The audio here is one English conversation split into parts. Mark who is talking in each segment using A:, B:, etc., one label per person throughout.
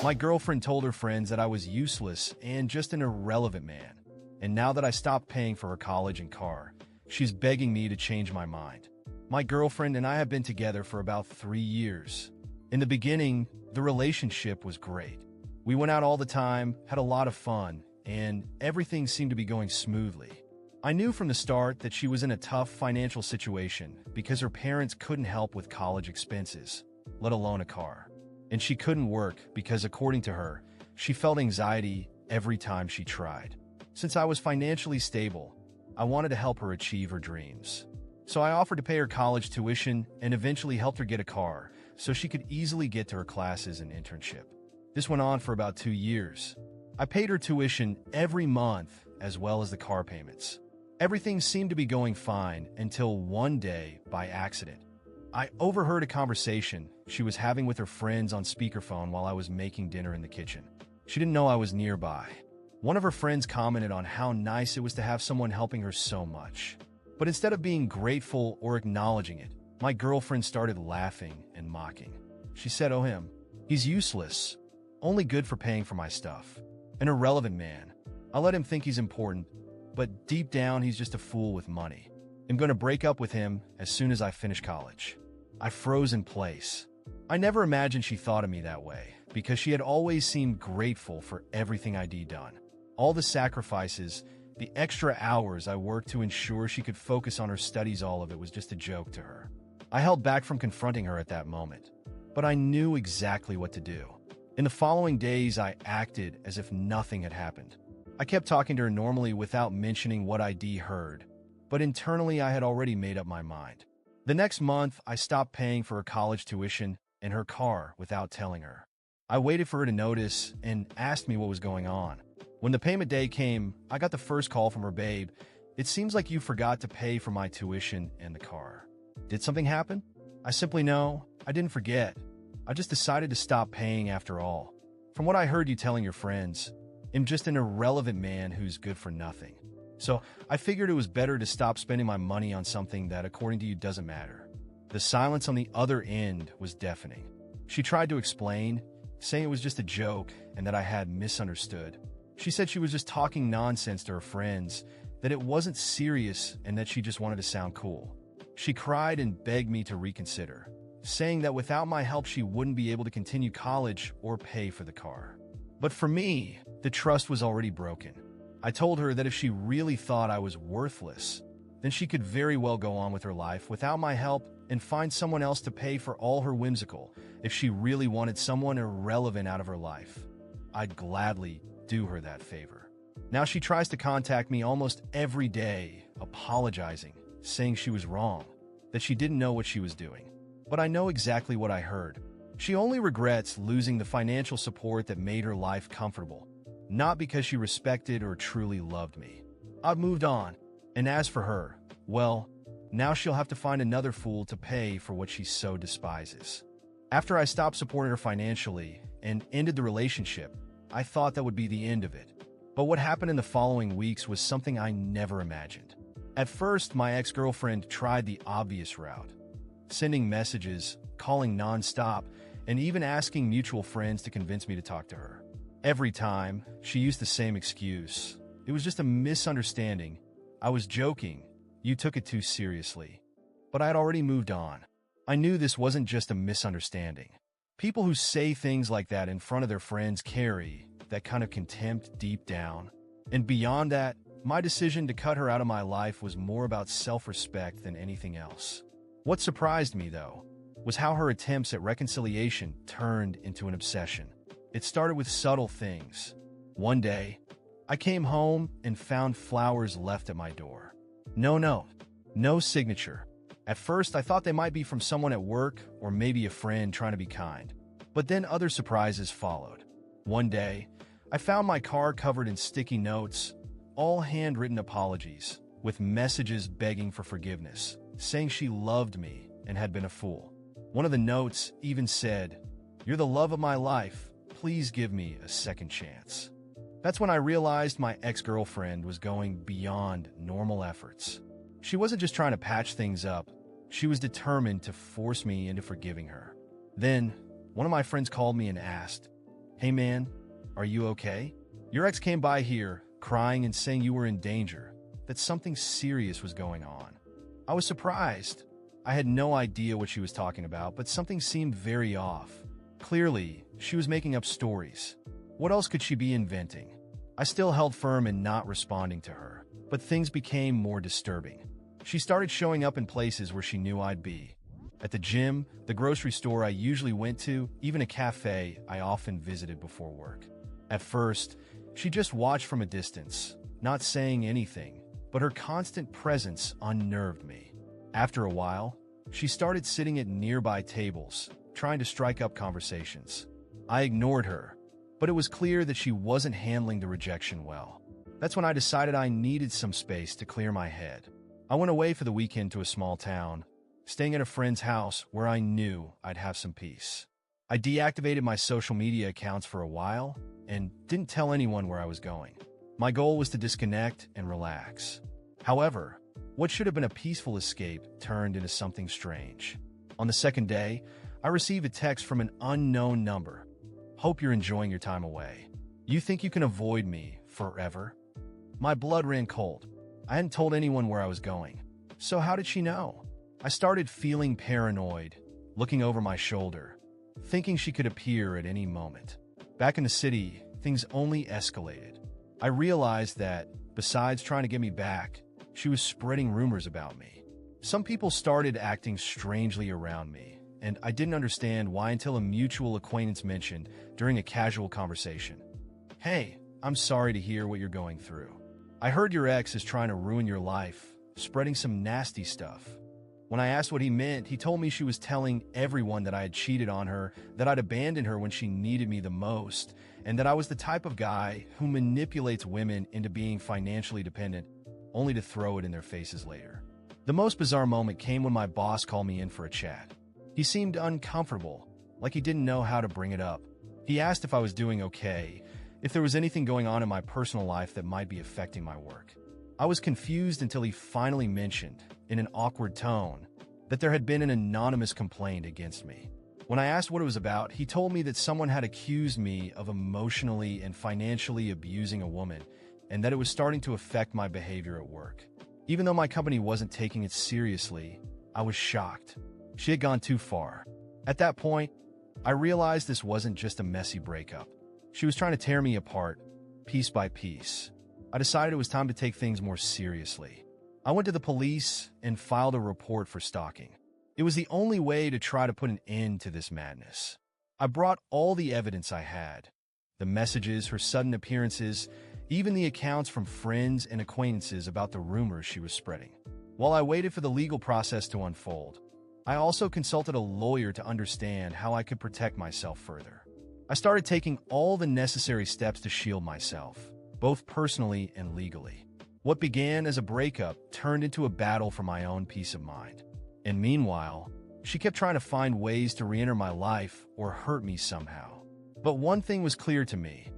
A: My girlfriend told her friends that I was useless and just an irrelevant man. And now that I stopped paying for her college and car, she's begging me to change my mind. My girlfriend and I have been together for about 3 years. In the beginning, the relationship was great. We went out all the time, had a lot of fun, and everything seemed to be going smoothly. I knew from the start that she was in a tough financial situation because her parents couldn't help with college expenses, let alone a car. And she couldn't work because, according to her, she felt anxiety every time she tried. Since I was financially stable, I wanted to help her achieve her dreams. So I offered to pay her college tuition and eventually helped her get a car so she could easily get to her classes and internship. This went on for about 2 years. I paid her tuition every month as well as the car payments. Everything seemed to be going fine until one day, by accident, I overheard a conversation she was having with her friends on speakerphone while I was making dinner in the kitchen. She didn't know I was nearby. One of her friends commented on how nice it was to have someone helping her so much. But instead of being grateful or acknowledging it, my girlfriend started laughing and mocking. She said, "Oh, him. He's useless. Only good for paying for my stuff. An irrelevant man. I let him think he's important, but deep down he's just a fool with money. I'm going to break up with him as soon as I finish college." I froze in place. I never imagined she thought of me that way, because she had always seemed grateful for everything I'd done. All the sacrifices, the extra hours I worked to ensure she could focus on her studies, all of it was just a joke to her. I held back from confronting her at that moment, but I knew exactly what to do. In the following days, I acted as if nothing had happened. I kept talking to her normally without mentioning what I'd heard, but internally I had already made up my mind. The next month, I stopped paying for her college tuition and her car without telling her. I waited for her to notice and asked me what was going on. When the payment day came, I got the first call from her. "Babe, it seems like you forgot to pay for my tuition and the car. Did something happen?" I simply, "No, I didn't forget. I just decided to stop paying after all. From what I heard you telling your friends, I'm just an irrelevant man who's good for nothing. So I figured it was better to stop spending my money on something that, according to you, doesn't matter." The silence on the other end was deafening. She tried to explain, saying it was just a joke and that I had misunderstood. She said she was just talking nonsense to her friends, that it wasn't serious and that she just wanted to sound cool. She cried and begged me to reconsider, saying that without my help she wouldn't be able to continue college or pay for the car. But for me, the trust was already broken. I told her that if she really thought I was worthless, then she could very well go on with her life without my help and find someone else to pay for all her whimsical. If she really wanted someone irrelevant out of her life, I'd gladly do her that favor. Now she tries to contact me almost every day, apologizing, saying she was wrong, that she didn't know what she was doing. But I know exactly what I heard. She only regrets losing the financial support that made her life comfortable, not because she respected or truly loved me. I've moved on, and as for her, well, now she'll have to find another fool to pay for what she so despises. After I stopped supporting her financially and ended the relationship, I thought that would be the end of it. But what happened in the following weeks was something I never imagined. At first, my ex-girlfriend tried the obvious route, sending messages, calling nonstop, and even asking mutual friends to convince me to talk to her. Every time, she used the same excuse. It was just a misunderstanding. I was joking. You took it too seriously. But I had already moved on. I knew this wasn't just a misunderstanding. People who say things like that in front of their friends carry that kind of contempt deep down. And beyond that, my decision to cut her out of my life was more about self-respect than anything else. What surprised me, though, was how her attempts at reconciliation turned into an obsession. It started with subtle things. One day, I came home and found flowers left at my door. No note, no signature. At first, I thought they might be from someone at work or maybe a friend trying to be kind. But then other surprises followed. One day, I found my car covered in sticky notes, all handwritten apologies, with messages begging for forgiveness, saying she loved me and had been a fool. One of the notes even said, "You're the love of my life. Please give me a second chance." That's when I realized my ex-girlfriend was going beyond normal efforts. She wasn't just trying to patch things up. She was determined to force me into forgiving her. Then, one of my friends called me and asked, "Hey man, are you okay? Your ex came by here, crying and saying you were in danger, that something serious was going on." I was surprised. I had no idea what she was talking about, but something seemed very off. Clearly, she was making up stories. What else could she be inventing? I still held firm in not responding to her, but things became more disturbing. She started showing up in places where she knew I'd be. At the gym, the grocery store I usually went to, even a cafe I often visited before work. At first, she just watched from a distance, not saying anything, but her constant presence unnerved me. After a while, she started sitting at nearby tables, trying to strike up conversations. I ignored her, but it was clear that she wasn't handling the rejection well. That's when I decided I needed some space to clear my head. I went away for the weekend to a small town, staying at a friend's house where I knew I'd have some peace. I deactivated my social media accounts for a while and didn't tell anyone where I was going. My goal was to disconnect and relax. However, what should have been a peaceful escape turned into something strange. On the second day, I received a text from an unknown number. "Hope you're enjoying your time away. You think you can avoid me forever?" My blood ran cold. I hadn't told anyone where I was going. So how did she know? I started feeling paranoid, looking over my shoulder, thinking she could appear at any moment. Back in the city, things only escalated. I realized that, besides trying to get me back, she was spreading rumors about me. Some people started acting strangely around me, and I didn't understand why until a mutual acquaintance mentioned during a casual conversation, "Hey, I'm sorry to hear what you're going through. I heard your ex is trying to ruin your life, spreading some nasty stuff." When I asked what he meant, he told me she was telling everyone that I had cheated on her, that I'd abandoned her when she needed me the most, and that I was the type of guy who manipulates women into being financially dependent, only to throw it in their faces later. The most bizarre moment came when my boss called me in for a chat. He seemed uncomfortable, like he didn't know how to bring it up. He asked if I was doing okay, if there was anything going on in my personal life that might be affecting my work. I was confused until he finally mentioned, in an awkward tone, that there had been an anonymous complaint against me. When I asked what it was about, he told me that someone had accused me of emotionally and financially abusing a woman, and that it was starting to affect my behavior at work. Even though my company wasn't taking it seriously, I was shocked. She had gone too far. At that point, I realized this wasn't just a messy breakup. She was trying to tear me apart, piece by piece. I decided it was time to take things more seriously. I went to the police and filed a report for stalking. It was the only way to try to put an end to this madness. I brought all the evidence I had. The messages, her sudden appearances, even the accounts from friends and acquaintances about the rumors she was spreading. While I waited for the legal process to unfold, I also consulted a lawyer to understand how I could protect myself further. I started taking all the necessary steps to shield myself, both personally and legally. What began as a breakup turned into a battle for my own peace of mind. And meanwhile, she kept trying to find ways to re-enter my life or hurt me somehow. But one thing was clear to me.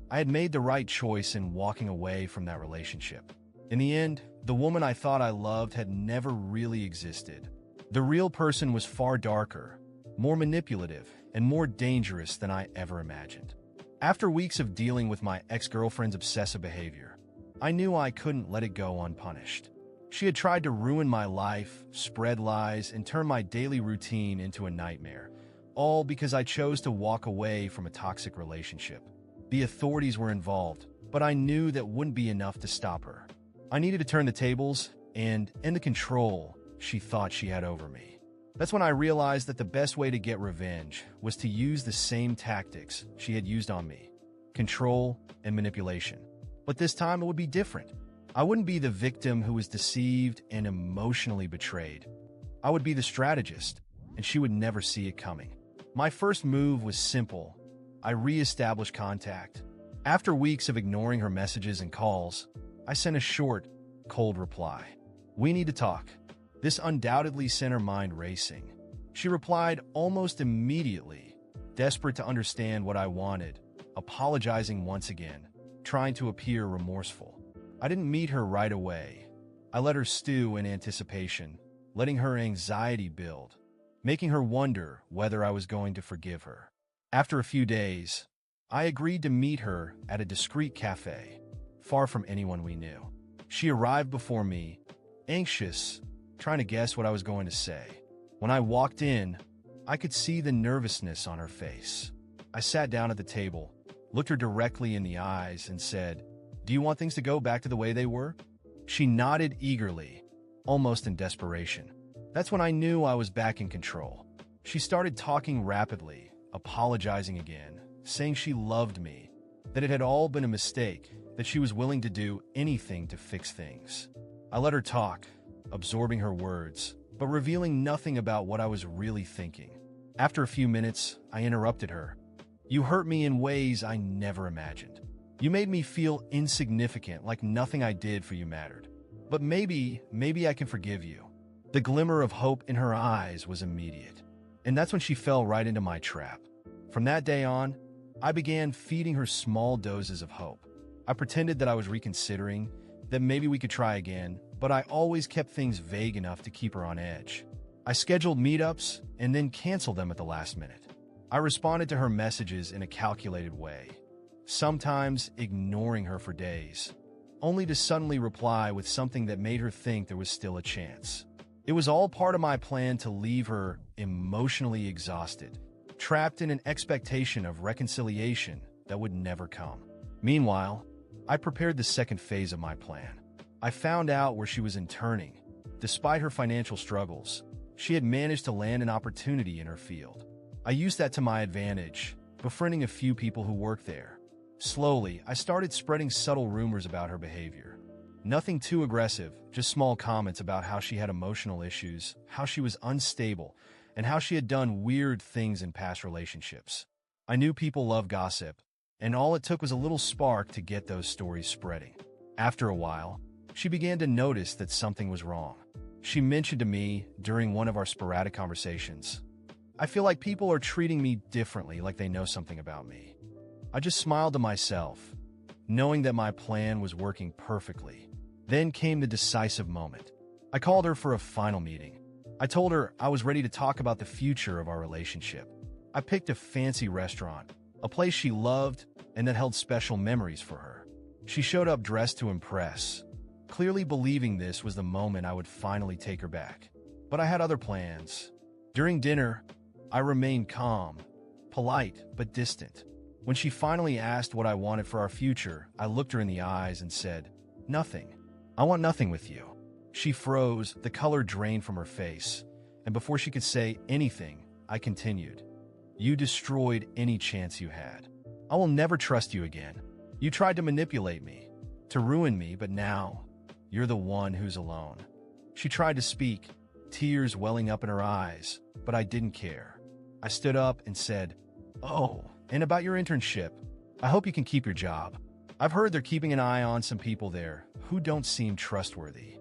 A: I had made the right choice in walking away from that relationship. In the end, the woman I thought I loved had never really existed. The real person was far darker, more manipulative, and more dangerous than I ever imagined. After weeks of dealing with my ex-girlfriend's obsessive behavior, I knew I couldn't let it go unpunished. She had tried to ruin my life, spread lies, and turn my daily routine into a nightmare, all because I chose to walk away from a toxic relationship. The authorities were involved, but I knew that wouldn't be enough to stop her. I needed to turn the tables and end the control she thought she had over me. That's when I realized that the best way to get revenge was to use the same tactics she had used on me: control and manipulation. But this time it would be different. I wouldn't be the victim who was deceived and emotionally betrayed. I would be the strategist, and she would never see it coming. My first move was simple. I re-established contact. After weeks of ignoring her messages and calls, I sent a short, cold reply. "We need to talk." This undoubtedly sent her mind racing. She replied almost immediately, desperate to understand what I wanted, apologizing once again, trying to appear remorseful. I didn't meet her right away. I let her stew in anticipation, letting her anxiety build, making her wonder whether I was going to forgive her. After a few days, I agreed to meet her at a discreet cafe, far from anyone we knew. She arrived before me, anxious, trying to guess what I was going to say. When I walked in, I could see the nervousness on her face. I sat down at the table, looked her directly in the eyes, and said, "Do you want things to go back to the way they were?" She nodded eagerly, almost in desperation. That's when I knew I was back in control. She started talking rapidly, apologizing again, saying she loved me, that it had all been a mistake, that she was willing to do anything to fix things. I let her talk, absorbing her words, but revealing nothing about what I was really thinking. After a few minutes, I interrupted her. "You hurt me in ways I never imagined. You made me feel insignificant, like nothing I did for you mattered. But maybe I can forgive you." The glimmer of hope in her eyes was immediate. And that's when she fell right into my trap. From that day on, I began feeding her small doses of hope. I pretended that I was reconsidering, that maybe we could try again, but I always kept things vague enough to keep her on edge. I scheduled meetups and then canceled them at the last minute. I responded to her messages in a calculated way, sometimes ignoring her for days, only to suddenly reply with something that made her think there was still a chance. It was all part of my plan to leave her emotionally exhausted, trapped in an expectation of reconciliation that would never come. Meanwhile, I prepared the second phase of my plan. I found out where she was interning. Despite her financial struggles, she had managed to land an opportunity in her field. I used that to my advantage, befriending a few people who worked there. Slowly, I started spreading subtle rumors about her behavior. Nothing too aggressive, just small comments about how she had emotional issues, how she was unstable, and how she had done weird things in past relationships. I knew people love gossip, and all it took was a little spark to get those stories spreading. After a while, she began to notice that something was wrong. She mentioned to me during one of our sporadic conversations, "I feel like people are treating me differently, like they know something about me." I just smiled to myself, knowing that my plan was working perfectly. Then came the decisive moment. I called her for a final meeting. I told her I was ready to talk about the future of our relationship. I picked a fancy restaurant, a place she loved and that held special memories for her. She showed up dressed to impress, clearly believing this was the moment I would finally take her back. But I had other plans. During dinner, I remained calm, polite, but distant. When she finally asked what I wanted for our future, I looked her in the eyes and said, "Nothing. I want nothing with you." She froze, the color drained from her face, and before she could say anything, I continued, "You destroyed any chance you had. I will never trust you again. You tried to manipulate me, to ruin me, but now you're the one who's alone." She tried to speak, tears welling up in her eyes, but I didn't care. I stood up and said, "Oh, and about your internship, I hope you can keep your job. I've heard they're keeping an eye on some people there who don't seem trustworthy."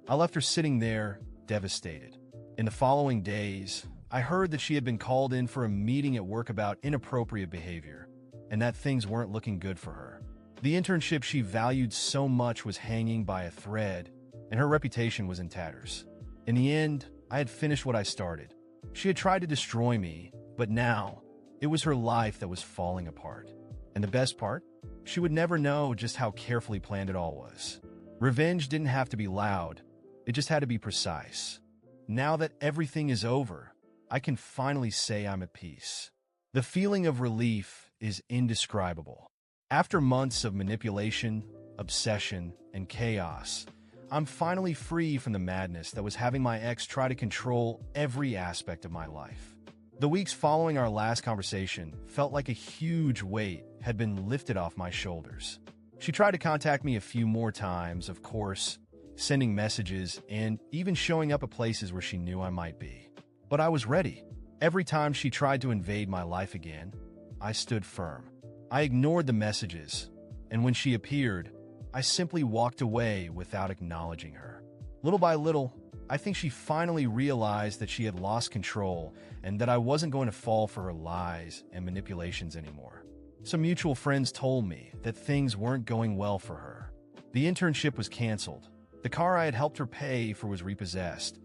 A: I left her sitting there, devastated. In the following days, I heard that she had been called in for a meeting at work about inappropriate behavior, and that things weren't looking good for her. The internship she valued so much was hanging by a thread, and her reputation was in tatters. In the end, I had finished what I started. She had tried to destroy me, but now, it was her life that was falling apart. And the best part? She would never know just how carefully planned it all was. Revenge didn't have to be loud, it just had to be precise. Now that everything is over, I can finally say I'm at peace. The feeling of relief is indescribable. After months of manipulation, obsession, and chaos, I'm finally free from the madness that was having my ex try to control every aspect of my life. The weeks following our last conversation felt like a huge weight had been lifted off my shoulders. She tried to contact me a few more times, of course, sending messages and even showing up at places where she knew I might be. But I was ready. Every time she tried to invade my life again, I stood firm. I ignored the messages, and when she appeared, I simply walked away without acknowledging her. Little by little, I think she finally realized that she had lost control and that I wasn't going to fall for her lies and manipulations anymore. Some mutual friends told me that things weren't going well for her. The internship was canceled. The car I had helped her pay for was repossessed.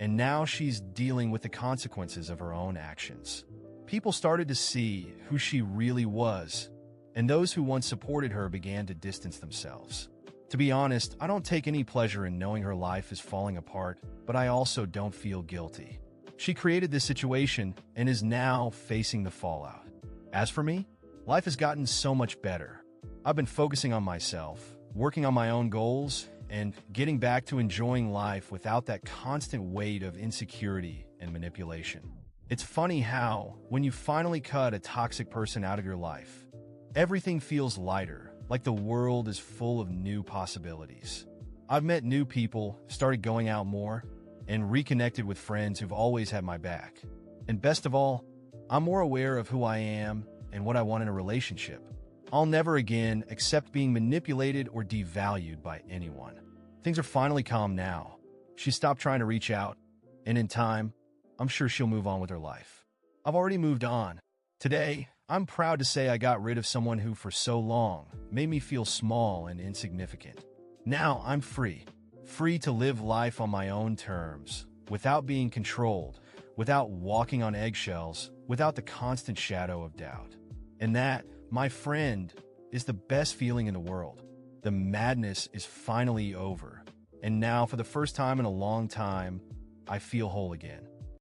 A: And now she's dealing with the consequences of her own actions. People started to see who she really was and those who once supported her began to distance themselves. To be honest, I don't take any pleasure in knowing her life is falling apart, but I also don't feel guilty. She created this situation and is now facing the fallout. As for me, life has gotten so much better. I've been focusing on myself, working on my own goals, and getting back to enjoying life without that constant weight of insecurity and manipulation. It's funny how, when you finally cut a toxic person out of your life, everything feels lighter, like the world is full of new possibilities. I've met new people, started going out more, and reconnected with friends who've always had my back. And best of all, I'm more aware of who I am and what I want in a relationship. I'll never again accept being manipulated or devalued by anyone. Things are finally calm now. She stopped trying to reach out, and in time, I'm sure she'll move on with her life. I've already moved on. Today, I'm proud to say I got rid of someone who for so long made me feel small and insignificant. Now I'm free to live life on my own terms, without being controlled, without walking on eggshells, without the constant shadow of doubt. And that, my friend, is the best feeling in the world. The madness is finally over, and now for the first time in a long time, I feel whole again.